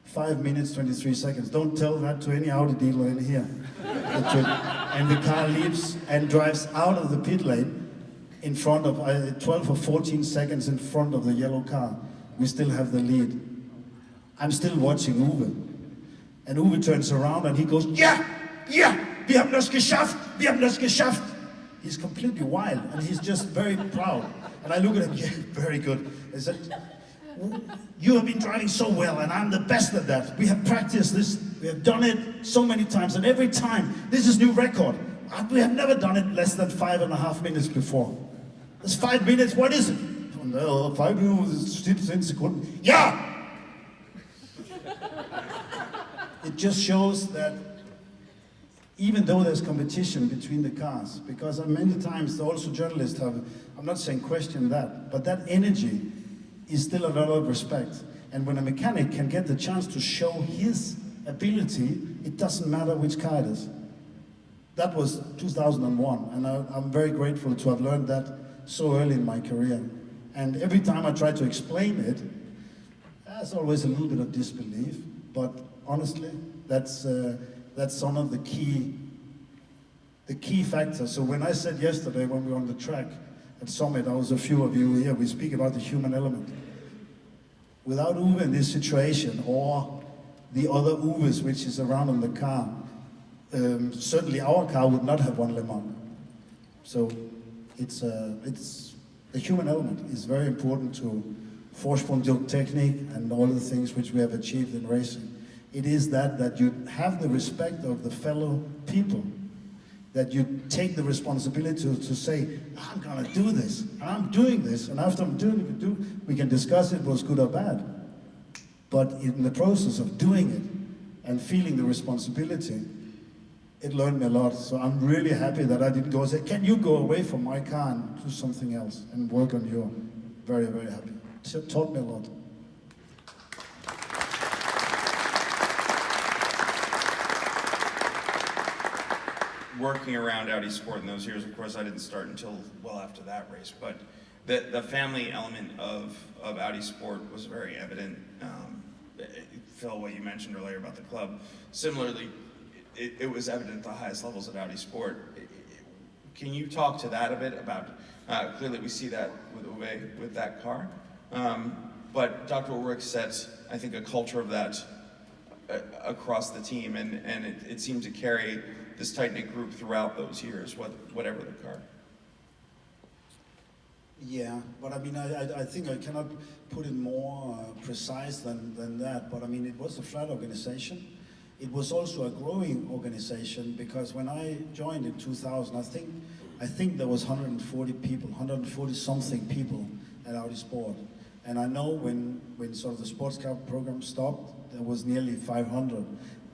5 minutes, 23 seconds. Don't tell that to any Audi dealer in here. And the car leaves and drives out of the pit lane in front of, 12 or 14 seconds in front of the yellow car. We still have the lead. I'm still watching Udvar. And Udvar turns around and he goes, yeah, wir haben das geschafft, wir haben das geschafft. He's completely wild, and he's just very proud. And I look at him, yeah, very good. I said, you have been driving so well, and I'm the best at that. We have practiced this, we have done it so many times, and every time, this is new record. We have never done it less than 5.5 minutes before. It's 5 minutes, what is it? 5 minutes, 17 seconds. Yeah! It just shows that even though there's competition between the cars, because many times also journalists have, I'm not saying question that, but that energy is still a lot of respect. And when a mechanic can get the chance to show his ability, it doesn't matter which car it is. That was 2001, and I'm very grateful to have learned that so early in my career. And every time I try to explain it, there's always a little bit of disbelief, but honestly, that's some of the key factors. So when I said yesterday when we were on the track at Summit, I was a few of you here, we speak about the human element. Without Udvar in this situation, or the other Udvars which is around in the car, certainly our car would not have won Le Mans. So it's the human element is very important to Vorsprung technique and all the things which we have achieved in racing. It is that you have the respect of the fellow people, that you take the responsibility to say, I'm gonna do this, and I'm doing this, and after I'm doing it, we can discuss it was good or bad. But in the process of doing it and feeling the responsibility, it learned me a lot. So I'm really happy that I didn't go and say, can you go away from my car and do something else and work on your very, very happy. Taught me a lot. Working around Audi Sport in those years, of course, I didn't start until well after that race, but the family element of Audi Sport was very evident. Phil, what you mentioned earlier about the club, similarly, it was evident at the highest levels of Audi Sport. Can you talk to that a bit about, clearly we see that with Uwe, with that car, but Dr. Ulrich set, I think, a culture of that across the team, and it seemed to carry this tight-knit group throughout those years, whatever the car. Yeah, but I mean, I think I cannot put it more precise than that, but I mean, it was a flat organization. It was also a growing organization, because when I joined in 2000, I think there was 140 people, 140 something people at Audi Sport. And I know when sort of the sports car program stopped, there was nearly 500.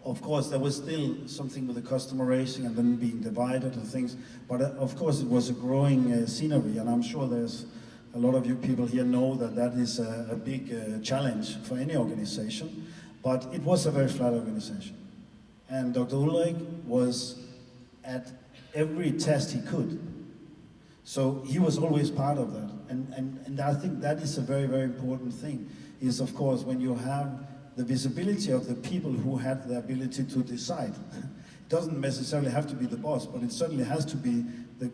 Of course, there was still something with the customer racing and then being divided and things, but of course it was a growing scenery, and I'm sure there's a lot of you people here know that is a big challenge for any organization, but it was a very flat organization. And Dr. Ulrich was at every test he could. So he was always part of that. And I think that is a very, very important thing, is of course when you have the visibility of the people who had the ability to decide. It doesn't necessarily have to be the boss, but it certainly has to be the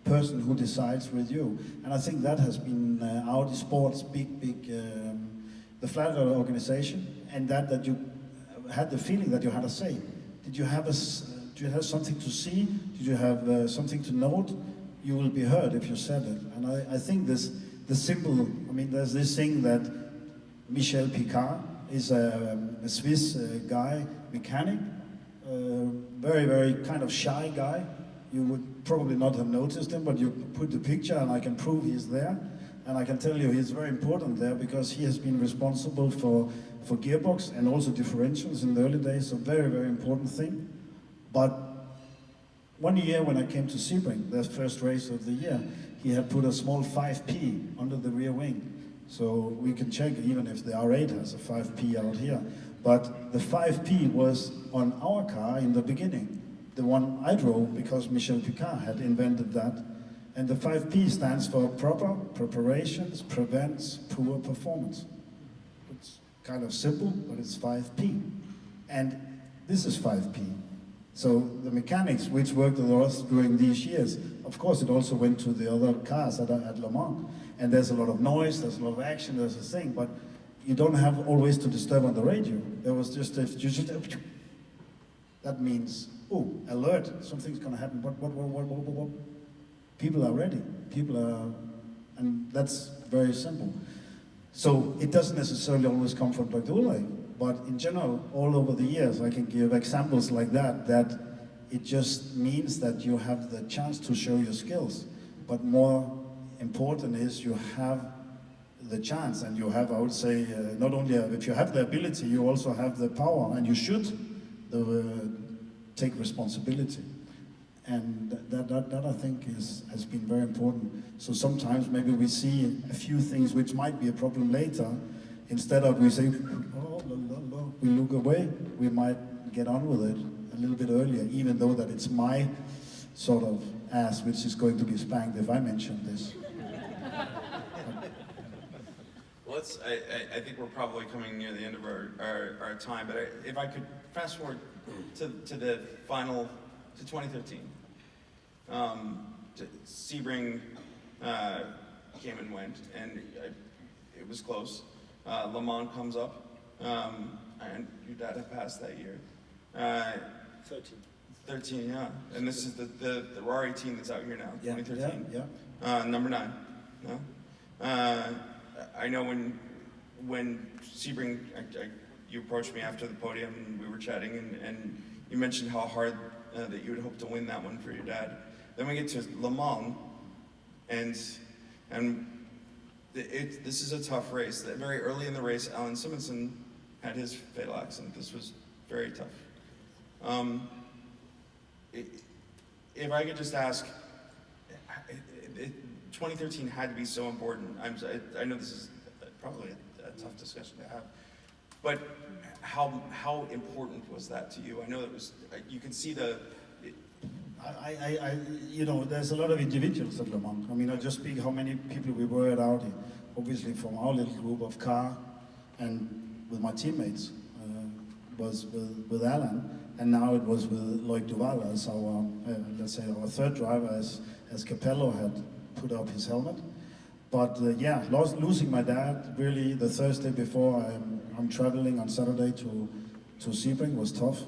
person who decides with you. And I think that has been Audi Sport's big, the flat organization, and that you had the feeling that you had a say. Did you have something to see? Did you have something to note? You will be heard if you said it. And I think the simple, I mean, there's this thing that Michel Picard is a Swiss guy, mechanic, very, very kind of shy guy. You would probably not have noticed him, but you put the picture and I can prove he's there. And I can tell you he's very important there, because he has been responsible for gearbox and also differentials in the early days, so very, very important thing. But one year when I came to Sebring, the first race of the year, he had put a small 5P under the rear wing. So we can check even if the R8 has a 5P out here. But the 5P was on our car in the beginning, the one I drove, because Michel Picard had invented that. And the 5P stands for proper preparations prevents poor performance. It's kind of simple, but it's 5P. And this is 5P. So the mechanics which worked with us during these years, of course it also went to the other cars at Le Mans. And there's a lot of noise, there's a lot of action, there's a thing, but you don't have always to disturb on the radio. There was just, that means, oh, alert, something's gonna happen, what? People are ready, and that's very simple. So it doesn't necessarily always come from Dr. Ulrich, but in general, all over the years, I can give examples like that it just means that you have the chance to show your skills, but more important is you have the chance, and you have, I would say, not only if you have the ability, you also have the power, and you should take responsibility. And that I think has been very important. So sometimes maybe we see a few things which might be a problem later, instead of we say, oh, we look away, we might get on with it a little bit earlier, even though that it's my sort of ass which is going to be spanked if I mention this. Well, I think we're probably coming near the end of our time, but if I could fast forward to the final, to 2013. Sebring came and went, and it was close. Le Mans comes up, and your dad had passed that year. 13, yeah. And this is the Rari team that's out here now, yeah, 2013. Yeah. Number 9, no? I know when Sebring, you approached me after the podium and we were chatting, and you mentioned how hard that you would hope to win that one for your dad. Then we get to Le Mans, and this is a tough race. Very early in the race, Alan Simonson had his fatal accident. This was very tough. If I could just ask, 2013 had to be so important. I know this is probably a tough discussion to have, but how important was that to you? I know it was. You can see the. You know, there's a lot of individuals at Le Mans. I mean, I just speak how many people we were at Audi. Obviously, from our little group of car, and with my teammates, was with Alan, and now it was with Loic Duval as our, let's say, our third driver, as Capello had put up his helmet. But yeah, losing my dad really the Thursday before I'm traveling on Saturday to Sebring was tough.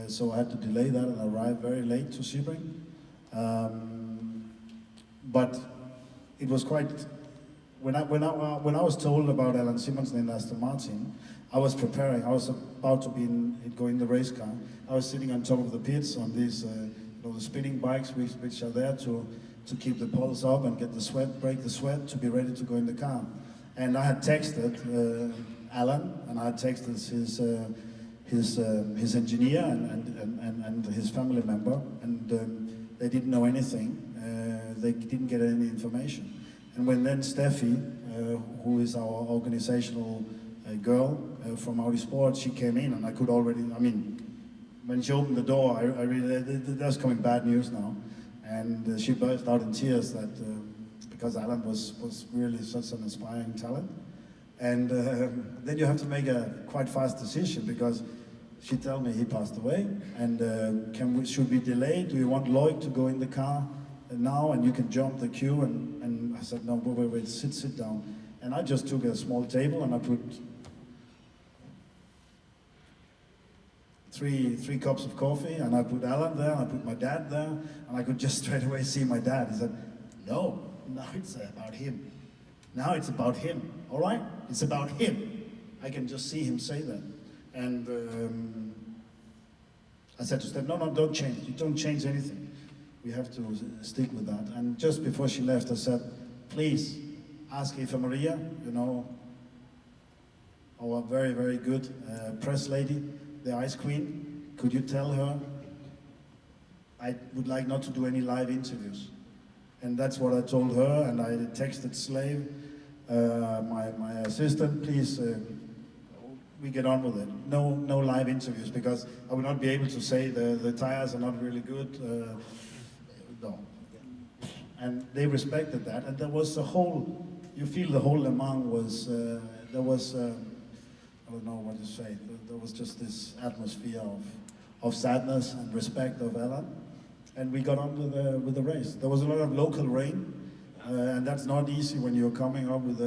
So I had to delay that and arrive very late to Sebring. But it was quite, when I was told about Alan Simonsen in Aston Martin, I was preparing. I was about to go in the race car. I was sitting on top of the pits on these, the spinning bikes which are there to keep the pulse up and get the sweat, break the sweat, to be ready to go in the car. And I had texted Alan, and I had texted his engineer and his family member, and they didn't know anything. They didn't get any information. And when then Steffi, who is our organizational girl from Audi Sport, she came in, and I could already, I mean, when she opened the door, I really, there's coming bad news now. And she burst out in tears that, because Alan was really such an inspiring talent. And then you have to make a quite fast decision, because she told me he passed away, and should we delay? Do you want Loic to go in the car now, and you can jump the queue? And I said, no, wait, sit down. And I just took a small table, and I put three cups of coffee, and I put Alan there, and I put my dad there, and I could just straight away see my dad. He said, no, now it's about him. Now it's about him, all right? It's about him. I can just see him say that. And I said to Steph, no, don't change. You don't change anything. We have to stick with that. And just before she left, I said, please ask Eva Maria, you know, our very, very good press lady, the Ice Queen. Could you tell her I would like not to do any live interviews? And that's what I told her, and I texted Slave, my assistant, please, we get on with it. No live interviews, because I will not be able to say the tires are not really good. No. And they respected that, and there was a whole, you feel the whole Le Mans was, there was, I don't know what to say, there was just this atmosphere of sadness and respect of Alan. And we got on with the race. There was a lot of local rain, and that's not easy when you're coming up with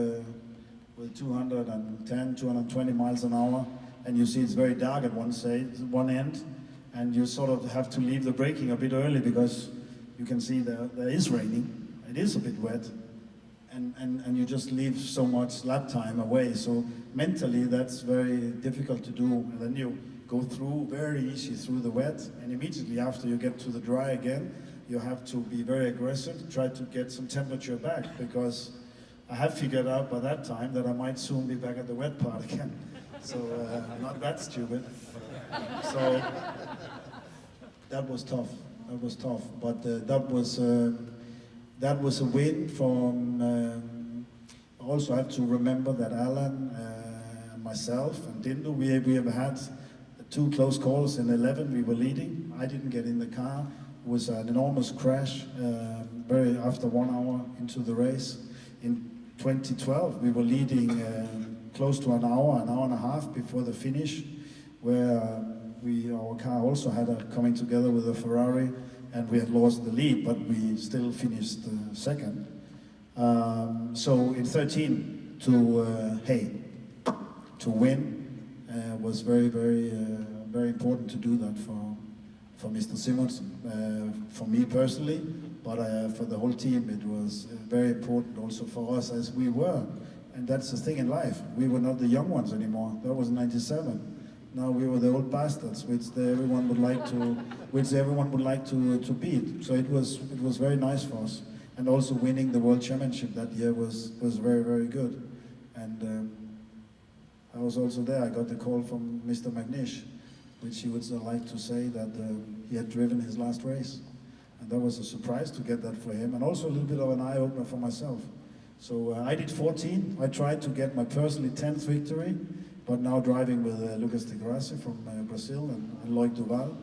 210, 220 miles an hour, and you see it's very dark at one end, and you sort of have to leave the braking a bit early, because you can see there is raining. It is a bit wet, and you just leave so much lap time away. So mentally, that's very difficult to do. And then you go through very easy through the wet, and immediately after you get to the dry again, you have to be very aggressive, try to get some temperature back, because I have figured out by that time that I might soon be back at the wet part again. So I'm not that stupid. So that was tough. That was tough. But that was a win from. Also, I have to remember that Alan, myself, and Dindu, we have had 2 close calls in 11. We were leading. I didn't get in the car. It was an enormous crash. After 1 hour into the race. In 2012, we were leading close to an hour and a half before the finish, where our car also had coming together with a Ferrari, and we had lost the lead, but we still finished second. So in 13, to win was very, very, very important to do that for Mr. Simonsen. For me personally, but for the whole team, it was very important also for us, as we were. And that's the thing in life. We were not the young ones anymore. That was 97. Now we were the old bastards, which everyone would like to beat. So it was very nice for us. And also winning the World Championship that year was very, very good. And I was also there. I got the call from Mr. McNish, which he would like to say that he had driven his last race. And that was a surprise to get that for him, and also a little bit of an eye-opener for myself. So I did 14. I tried to get my personally 10th victory, but now driving with Lucas de Grassi from Brazil and Loic Duval.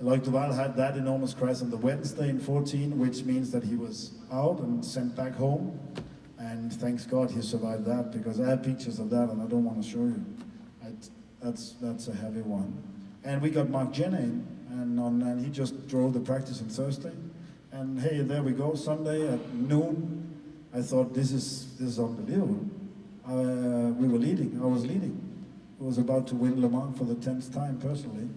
Loic Duval had that enormous crash on the Wednesday in 14, which means that he was out and sent back home. And thanks God he survived that, because I have pictures of that and I don't want to show you. That's a heavy one. And we got Mark Jenner in, and he just drove the practice on Thursday. And hey, there we go, Sunday at noon. I thought, this is unbelievable. We were leading, I was leading. I was about to win Le Mans for the 10th time personally.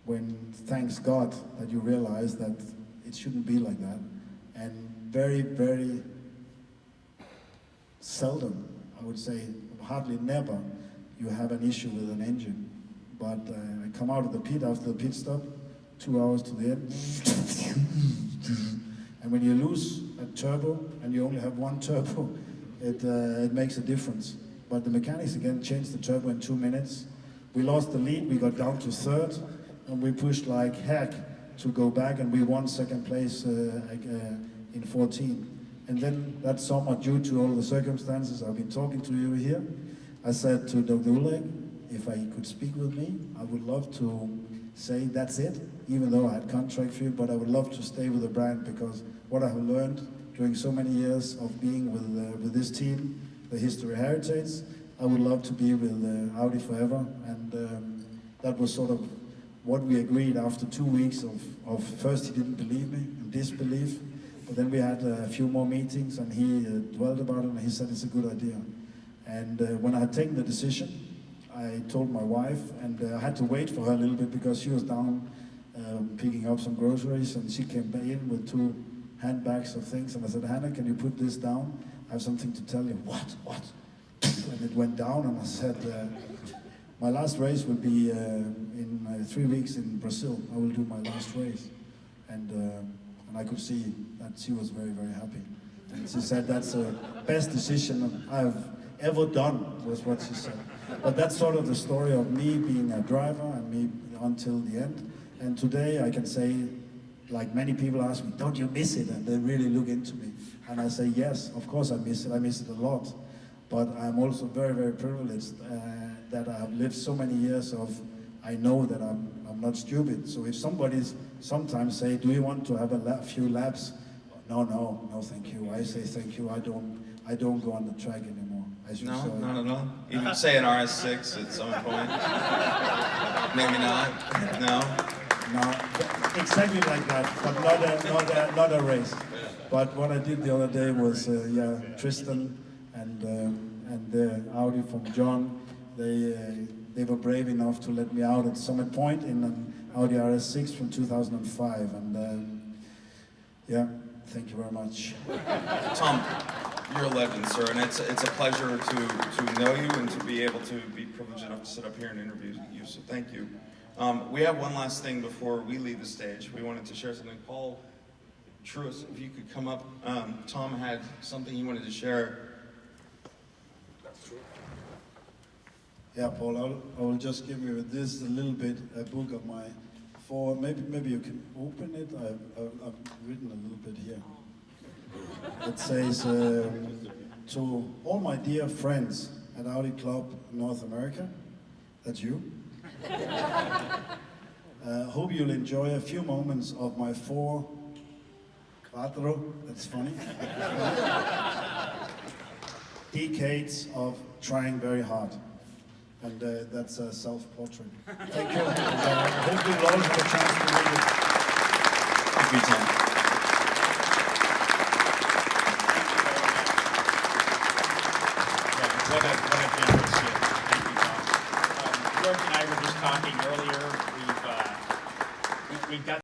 When, thanks God, that you realize that it shouldn't be like that. And very, very seldom, I would say, hardly never, you have an issue with an engine. But I come out of the pit after the pit stop, 2 hours to the end. And when you lose a turbo, and you only have one turbo, it makes a difference. But the mechanics again changed the turbo in 2 minutes. We lost the lead, we got down to third, and we pushed like heck to go back, and we won second place in 14. And then that summer, due to all the circumstances, I've been talking to you here, I said to Dr. Ullrich, if I could speak with me, I would love to say that's it, even though I had contract for you, but I would love to stay with the brand, because what I have learned during so many years of being with this team, the history heritage, I would love to be with Audi forever. And that was sort of what we agreed after 2 weeks of first he didn't believe me, and disbelief, but then we had a few more meetings and he dwelled about it and he said it's a good idea. And when I had taken the decision, I told my wife, and I had to wait for her a little bit because she was down picking up some groceries, and she came in with 2 handbags of things, and I said, Hannah, can you put this down? I have something to tell you. What? And it went down, and I said, my last race will be in 3 weeks in Brazil. I will do my last race. And I could see that she was very, very happy. And she said, that's the best decision I've ever done, was what she said. But that's sort of the story of me being a driver and me until the end. And today I can say, like many people ask me, don't you miss it? And they really look into me. And I say, yes, of course I miss it. I miss it a lot. But I'm also very, very privileged that I have lived so many years of, I know that I'm not stupid. So if somebody sometimes say, do you want to have a few laps? No, thank you. I say thank you. I don't go on the track anymore. No, not at all. Even say an RS6 at some point. Maybe not. No. No, exactly like that, but not a race. But what I did the other day was, Tristan and the Audi from John, they were brave enough to let me out at Summit Point in an Audi RS6 from 2005, and yeah, thank you very much. Tom, you're a legend, sir, and it's a pleasure to know you and to be able to be privileged enough to sit up here and interview you, so thank you. We have one last thing before we leave the stage. We wanted to share something. Paul Truist, if you could come up. Tom had something he wanted to share. That's true. Yeah, Paul, I will just give you this a little bit, a book of my maybe you can open it. I've written a little bit here. It says, to all my dear friends at Audi Club North America, that's you. Hope you'll enjoy a few moments of my 4 quattro, that's funny, decades of trying very hard. And that's a self-portrait. Thank you. I hope you'll all have a chance to read it. Thank you, Tom. What a generous gift. Thank you, Tom. George and I were just talking earlier. We've got